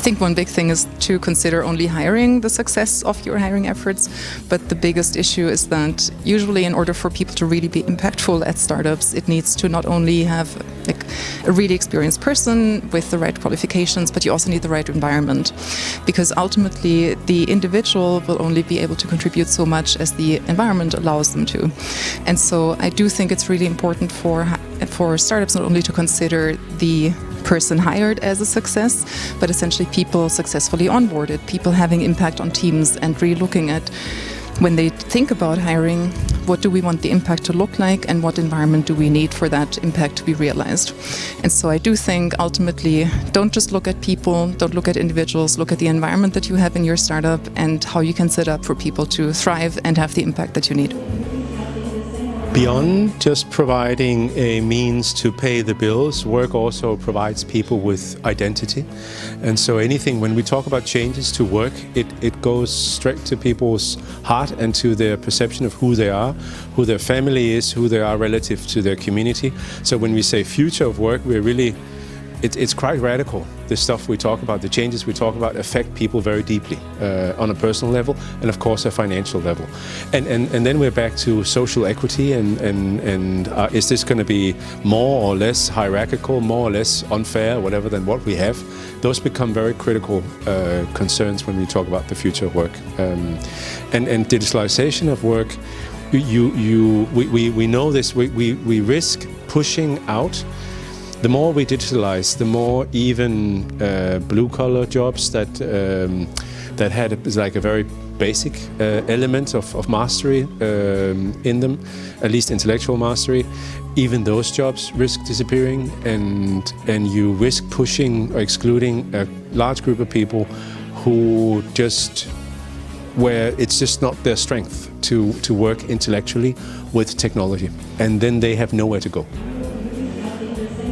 I think one big thing is to consider only hiring the success of your hiring efforts, but the biggest issue is that usually in order for people to really be impactful at startups, it needs to not only have like a really experienced person with the right qualifications, but you also need the right environment, because ultimately the individual will only be able to contribute so much as the environment allows them to. And so I do think it's really important for startups not only to consider the person hired as a success, but essentially people successfully onboarded, people having impact on teams, and really looking at, when they think about hiring, what do we want the impact to look like and what environment do we need for that impact to be realized. And so I do think ultimately, don't just look at people, don't look at individuals, look at the environment that you have in your startup and how you can set up for people to thrive and have the impact that you need. Beyond just providing a means to pay the bills, work also provides people with identity. And so anything, when we talk about changes to work, it goes straight to people's heart and to their perception of who they are, who their family is, who they are relative to their community. So when we say future of work, we're really, it's quite radical. The stuff we talk about, the changes we talk about affect people very deeply on a personal level and of course a financial level. And then we're back to social equity and is this going to be more or less hierarchical, more or less unfair, whatever, than what we have? Those become very critical concerns when we talk about the future of work. And digitalization of work, we know this, we risk pushing out. The more we digitalize, the more even blue-collar jobs that had like a very basic element of mastery in them, at least intellectual mastery, even those jobs risk disappearing, and you risk pushing or excluding a large group of people who just, where it's just not their strength to work intellectually with technology, and then they have nowhere to go.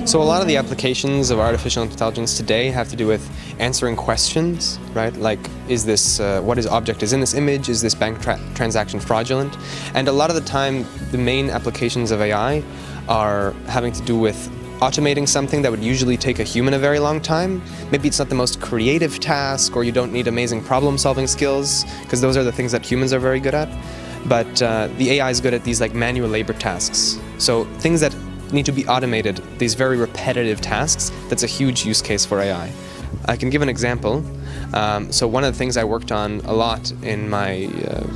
So a lot of the applications of artificial intelligence today have to do with answering questions, right? Like, is this, what object is in this image? Is this bank transaction fraudulent? And a lot of the time, the main applications of AI are having to do with automating something that would usually take a human a very long time. Maybe it's not the most creative task, or you don't need amazing problem-solving skills, because those are the things that humans are very good at. But the AI is good at these like manual labor tasks. So things that need to be automated, these very repetitive tasks, that's a huge use case for AI. I can give an example. So one of the things I worked on a lot in my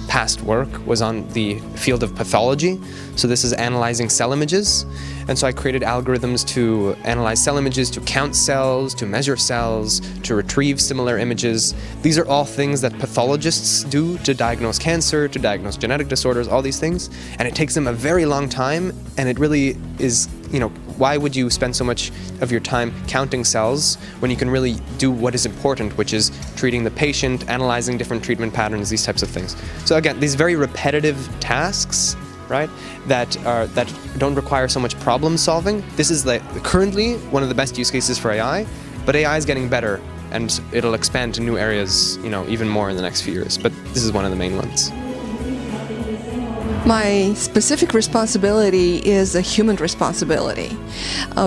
past work was on the field of pathology. So this is analyzing cell images. And so I created algorithms to analyze cell images, to count cells, to measure cells, to retrieve similar images. These are all things that pathologists do to diagnose cancer, to diagnose genetic disorders, all these things. And it takes them a very long time, and it really is, you know, why would you spend so much of your time counting cells when you can really do what is important, which is treating the patient, analyzing different treatment patterns, these types of things. So again, these very repetitive tasks, right, that don't require so much problem solving. This is like currently one of the best use cases for AI, but AI is getting better and it'll expand to new areas, you know, even more in the next few years. But this is one of the main ones. My specific responsibility is a human responsibility.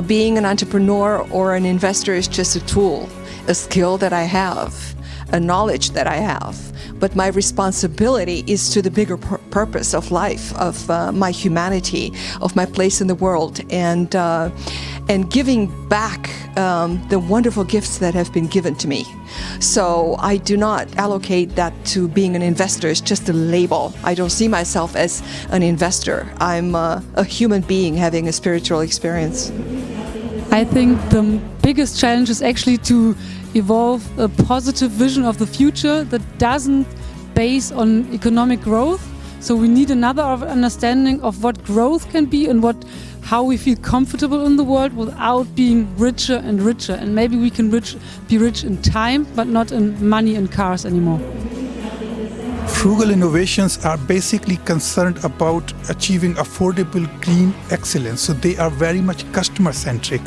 Being an entrepreneur or an investor is just a tool, a skill that I have, a knowledge that I have. But my responsibility is to the bigger purpose of life, of my humanity, of my place in the world, and giving back the wonderful gifts that have been given to me. So I do not allocate that to being an investor. It's just a label. I don't see myself as an investor. I'm a human being having a spiritual experience. I think the biggest challenge is actually to evolve a positive vision of the future that doesn't base on economic growth. So we need another understanding of what growth can be and how we feel comfortable in the world without being richer and richer. And maybe we can be rich in time, but not in money and cars anymore. Frugal innovations are basically concerned about achieving affordable, clean excellence. So they are very much customer-centric.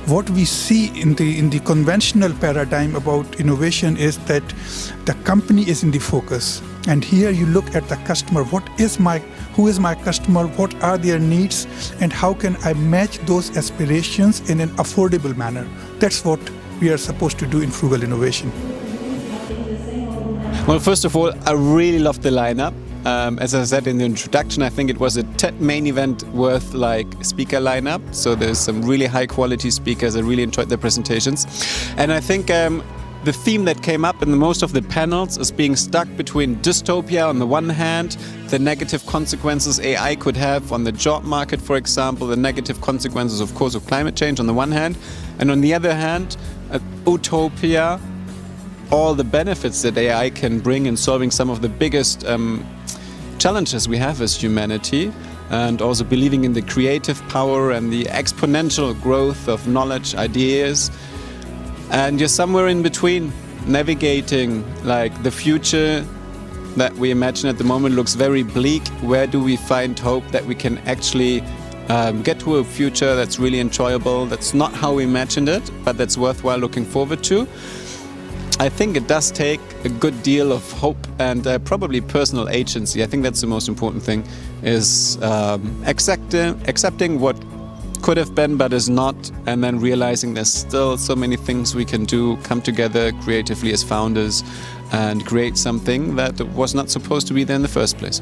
What we see in the conventional paradigm about innovation is that the company is in the focus. And here you look at the customer. Who is my customer? What are their needs? And how can I match those aspirations in an affordable manner? That's what we are supposed to do in Frugal Innovation. Well, first of all, I really loved the lineup. As I said in the introduction, I think it was a TED main event worth like speaker lineup. So there's some really high quality speakers. I really enjoyed their presentations. And I think the theme that came up in most of the panels is being stuck between dystopia on the one hand, the negative consequences AI could have on the job market, for example, the negative consequences, of course, of climate change on the one hand, and on the other hand, utopia, all the benefits that AI can bring in solving some of the biggest challenges we have as humanity, and also believing in the creative power and the exponential growth of knowledge, ideas, and you're somewhere in between, navigating like the future that we imagine at the moment looks very bleak. Where do we find hope that we can actually get to a future that's really enjoyable, that's not how we imagined it, but that's worthwhile looking forward to? I think it does take a good deal of hope and probably personal agency. I think that's the most important thing, is accepting what could have been but is not, and then realizing there's still so many things we can do, come together creatively as founders and create something that was not supposed to be there in the first place.